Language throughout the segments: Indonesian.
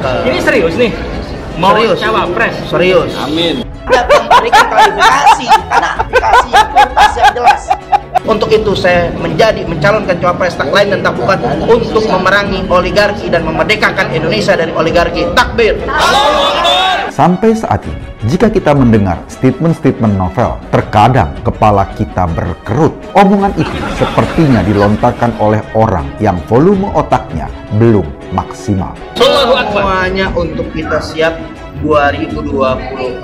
Ini serius nih? Mau cawapres? Serius. Amin. Datang berikan klarifikasi karena aplikasi yang tuntas yang jelas. Untuk itu saya mencalonkan cawapres tak lain dan tak bukan untuk memerangi oligarki dan memerdekakan Indonesia dari oligarki. Takbir. Sampai saat ini, jika kita mendengar statement-statement Novel, terkadang kepala kita berkerut. Omongan itu sepertinya dilontarkan oleh orang yang volume otaknya belum maksimal. Semuanya untuk kita siap 2024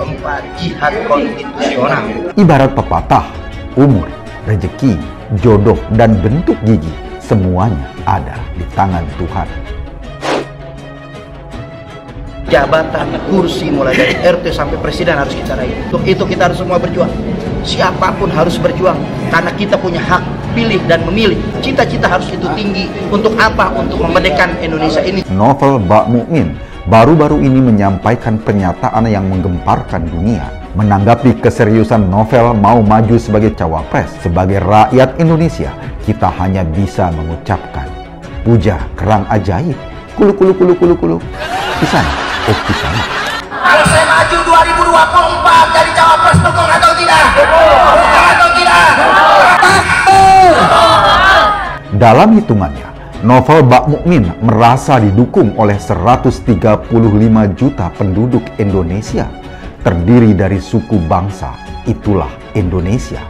jihad konstitusional. Ibarat pepatah, umur, rezeki, jodoh, dan bentuk gigi, semuanya ada di tangan Tuhan. Jabatan, kursi mulai dari RT sampai presiden harus kita raih. Untuk itu kita harus semua berjuang. Siapapun harus berjuang karena kita punya hak pilih dan memilih. Cita-cita harus itu tinggi. Untuk apa? Untuk memerdekakan Indonesia ini. Novel Bak Mukmin baru-baru ini menyampaikan pernyataan yang menggemparkan dunia. Menanggapi keseriusan Novel mau maju sebagai cawapres, sebagai rakyat Indonesia, kita hanya bisa mengucapkan puja kerang ajaib. Kulu kulu kulu kulu kulu. Pisang. Di sana. Kalau saya maju 2024 jadi cawapres, dukung atau tidak? Dukung atau tidak? Dalam hitungannya, Novel Bak Mukmin merasa didukung oleh 135 juta penduduk Indonesia, terdiri dari suku bangsa. Itulah Indonesia.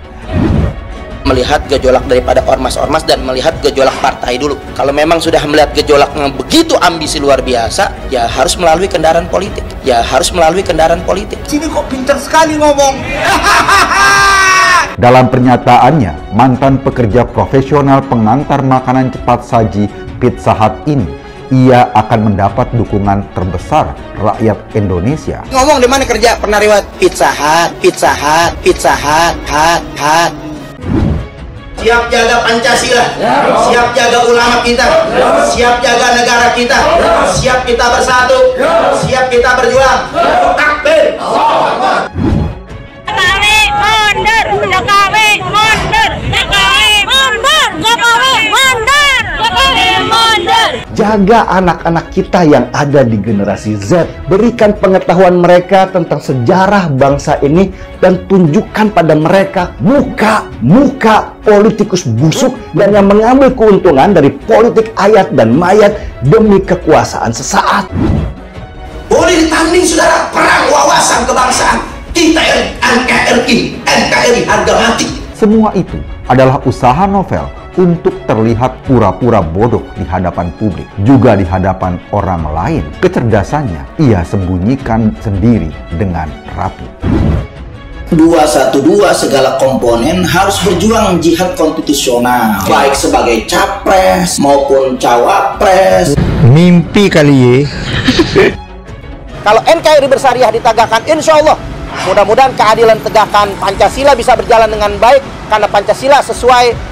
Melihat gejolak daripada ormas-ormas dan melihat gejolak partai dulu. Kalau memang sudah melihat gejolak yang begitu ambisi luar biasa, ya harus melalui kendaraan politik. Sini kok pintar sekali ngomong. Dalam pernyataannya, mantan pekerja profesional pengantar makanan cepat saji Pizza Hut ini, ia akan mendapat dukungan terbesar rakyat Indonesia. Ngomong di mana kerja? Pernah riwayat Pizza Hut. Siap jaga Pancasila, siap jaga ulama kita, siap jaga negara kita, siap kita bersatu, siap kita berjuang. Takbir. Jokowi mundur, Jokowi mundur, Jokowi mundur, Jokowi mundur, Jokowi mundur. Jaga anak-anak kita yang ada di generasi Z. Berikan pengetahuan mereka tentang sejarah bangsa ini dan tunjukkan pada mereka muka politikus busuk dan yang mengambil keuntungan dari politik ayat dan mayat demi kekuasaan sesaat. Boleh ditanding saudara, perang wawasan kebangsaan. Kita NKRI harga mati. Semua itu adalah usaha Novel untuk terlihat pura-pura bodoh di hadapan publik, juga di hadapan orang lain. Kecerdasannya ia sembunyikan sendiri dengan rapi. 212 segala komponen harus berjuang jihad konstitusional, baik sebagai capres maupun cawapres. Mimpi kali ya. Kalau NKRI bersyariah ditegakkan, insya Allah mudah-mudahan keadilan tegakkan Pancasila bisa berjalan dengan baik karena Pancasila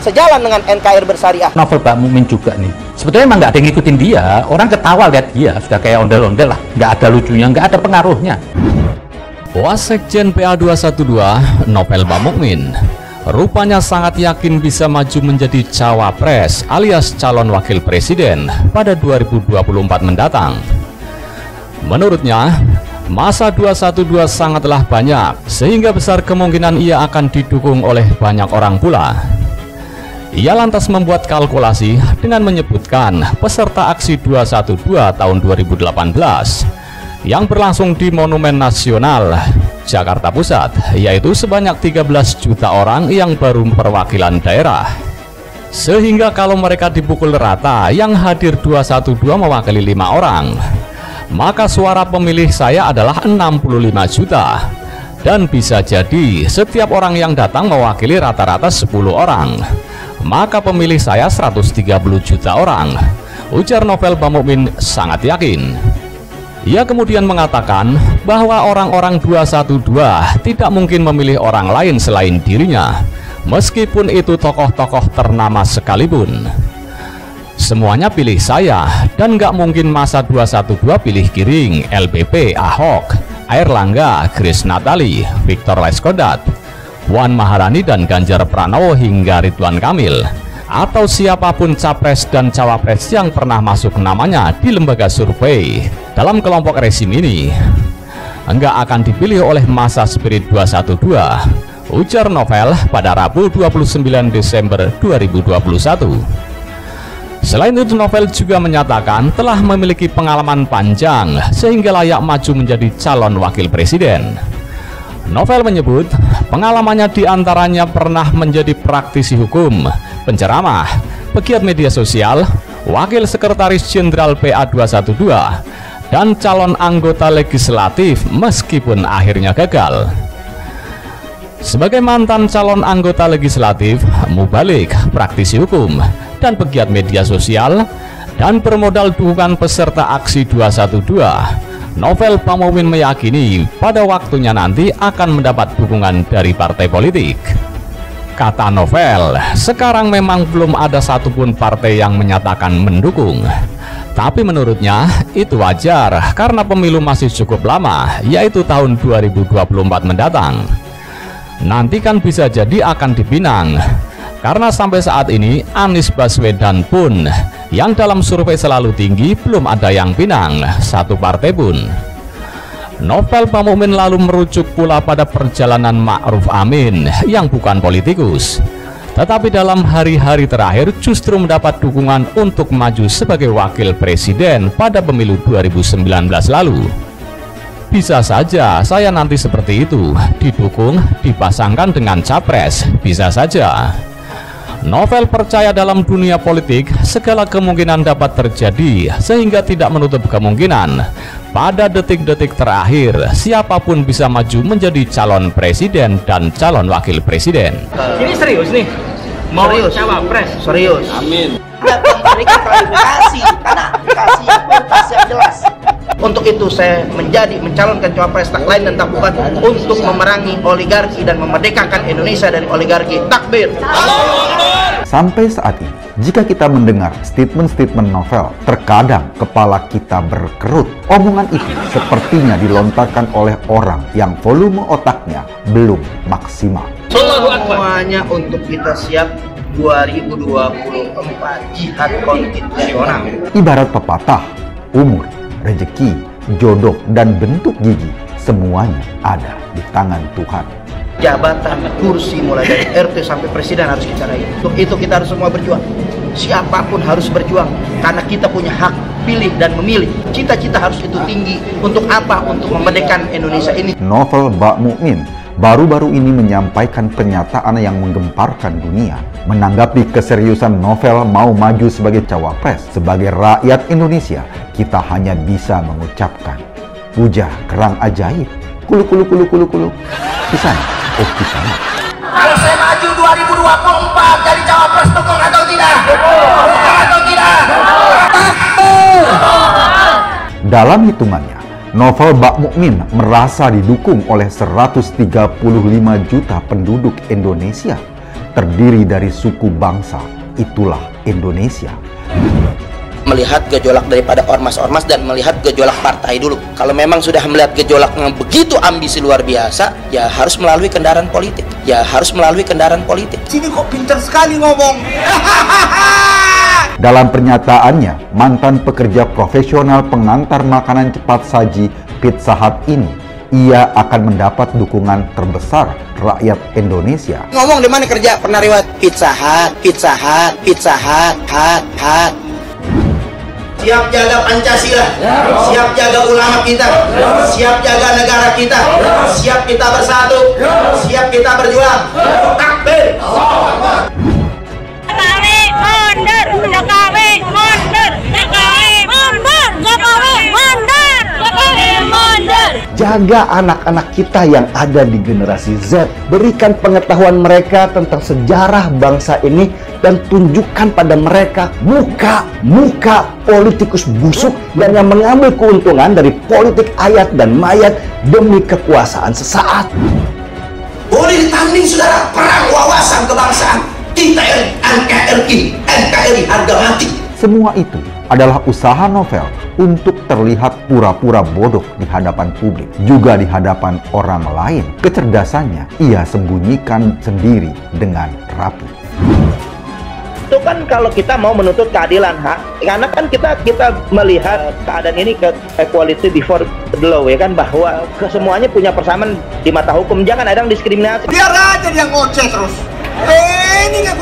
sejalan dengan NKRI bersyariah. Novel Bak Mukmin juga nih, sebetulnya emang nggak ada yang ngikutin dia, orang ketawa lihat dia, sudah kayak ondel-ondel lah, nggak ada lucunya, nggak ada pengaruhnya. Wasekjen PA212 Novel Bak Mukmin rupanya sangat yakin bisa maju menjadi cawapres alias calon wakil presiden pada 2024 mendatang. Menurutnya, masa 212 sangatlah banyak, sehingga besar kemungkinan ia akan didukung oleh banyak orang pula. Ia lantas membuat kalkulasi dengan menyebutkan peserta aksi 212 tahun 2018 yang berlangsung di Monumen Nasional, Jakarta Pusat, yaitu sebanyak 13 juta orang yang baru perwakilan daerah. Sehingga kalau mereka dipukul rata, yang hadir 212 mewakili 5 orang, maka suara pemilih saya adalah 65 juta. Dan bisa jadi setiap orang yang datang mewakili rata-rata 10 orang, maka pemilih saya 130 juta orang, ujar Novel Bak Mukmin sangat yakin. Ia kemudian mengatakan bahwa orang-orang 212 tidak mungkin memilih orang lain selain dirinya, meskipun itu tokoh-tokoh ternama sekalipun. Semuanya pilih saya, dan nggak mungkin masa 212 pilih Giring, LBP, Ahok, Airlangga, Grace Natali, Victor Laiskodat, Puan Maharani, dan Ganjar Pranowo hingga Ridwan Kamil. atau siapapun capres dan cawapres yang pernah masuk namanya di lembaga survei dalam kelompok rezim ini enggak akan dipilih oleh massa Spirit 212, ujar Novel pada Rabu 29 Desember 2021. Selain itu, Novel juga menyatakan telah memiliki pengalaman panjang sehingga layak maju menjadi calon wakil presiden. Novel menyebut pengalamannya diantaranya pernah menjadi praktisi hukum, penceramah, pegiat media sosial, wakil sekretaris jenderal PA 212, dan calon anggota legislatif meskipun akhirnya gagal. Sebagai mantan calon anggota legislatif, mubalik, praktisi hukum, dan pegiat media sosial, dan bermodal dukungan peserta aksi 212, Novel Bamomin meyakini pada waktunya nanti akan mendapat dukungan dari partai politik. Kata Novel, sekarang memang belum ada satupun partai yang menyatakan mendukung. Tapi menurutnya itu wajar karena pemilu masih cukup lama, yaitu tahun 2024 mendatang. Nanti kan bisa jadi akan dipinang. Karena sampai saat ini Anies Baswedan pun yang dalam survei selalu tinggi belum ada yang pinang satu partai pun. Novel Bamomin lalu merujuk pula pada perjalanan Ma'ruf Amin yang bukan politikus, tetapi dalam hari-hari terakhir justru mendapat dukungan untuk maju sebagai wakil presiden pada pemilu 2019 lalu. Bisa saja saya nanti seperti itu, didukung, dipasangkan dengan capres, bisa saja. Novel percaya dalam dunia politik segala kemungkinan dapat terjadi sehingga tidak menutup kemungkinan pada detik-detik terakhir siapapun bisa maju menjadi calon presiden dan calon wakil presiden. Ini serius nih? Mau cawapres? Serius. Amin. Memberikan klarifikasi karena kasih yang jelas. Untuk itu saya mencalonkan cawapres tak lain dan tak bukan untuk memerangi oligarki dan memerdekakan Indonesia dari oligarki. Takbir. Sampai saat ini, jika kita mendengar statement-statement Novel, terkadang kepala kita berkerut. Omongan itu sepertinya dilontarkan oleh orang yang volume otaknya belum maksimal. Semuanya untuk kita siap 2024 jihad konstitusional. Ibarat pepatah, umur, rezeki, jodoh, dan bentuk gigi semuanya ada di tangan Tuhan. Jabatan, kursi mulai dari RT sampai presiden harus kita raih. Untuk itu kita harus semua berjuang. Siapapun harus berjuang karena kita punya hak pilih dan memilih. Cita-cita harus itu tinggi. Untuk apa? Untuk memerdekakan Indonesia ini. Novel Bamomin baru-baru ini menyampaikan pernyataan yang menggemparkan dunia. Menanggapi keseriusan Novel mau maju sebagai cawapres, sebagai rakyat Indonesia, kita hanya bisa mengucapkan puja kerang ajaib. Kulu kulu kulu kulu kulu. Kisana, oh kisana. Kalau saya maju 2024 jadi cawapres, dukung atau tidak? Dukung atau tidak? Dalam hitungannya, Novel Bamomin merasa didukung oleh 135 juta penduduk Indonesia, terdiri dari suku bangsa, itulah Indonesia. Melihat gejolak daripada ormas-ormas dan melihat gejolak partai dulu. Kalau memang sudah melihat gejolak yang begitu ambisi luar biasa, ya harus melalui kendaraan politik. Sini kok pintar sekali ngomong. Dalam pernyataannya, mantan pekerja profesional pengantar makanan cepat saji Pizza Hut ini, ia akan mendapat dukungan terbesar rakyat Indonesia. Ngomong di mana kerja? Pernah riwayat Pizza Hut. Siap jaga Pancasila, siap jaga ulama kita, siap jaga negara kita, siap kita bersatu, siap kita berjuang. Takbir. Jokowi mundur, Jokowi mundur, Jokowi mundur, Jokowi mundur, Jokowi mundur. Jaga anak-anak kita yang ada di generasi Z. Berikan pengetahuan mereka tentang sejarah bangsa ini dan tunjukkan pada mereka muka politikus busuk dan yang mengambil keuntungan dari politik ayat dan mayat demi kekuasaan sesaat. Boleh ditanding saudara, perang wawasan kebangsaan. Kita NKRI harga mati. Semua itu adalah usaha Novel untuk terlihat pura-pura bodoh di hadapan publik, juga di hadapan orang lain. Kecerdasannya ia sembunyikan sendiri dengan rapi. itu kan kalau kita mau menuntut keadilan hak, karena kan kita melihat keadaan ini ke equality before the law, ya kan, bahwa kesemuanya punya persamaan di mata hukum, jangan ada yang diskriminasi. Biar aja dia ngoceh terus. Ini nggak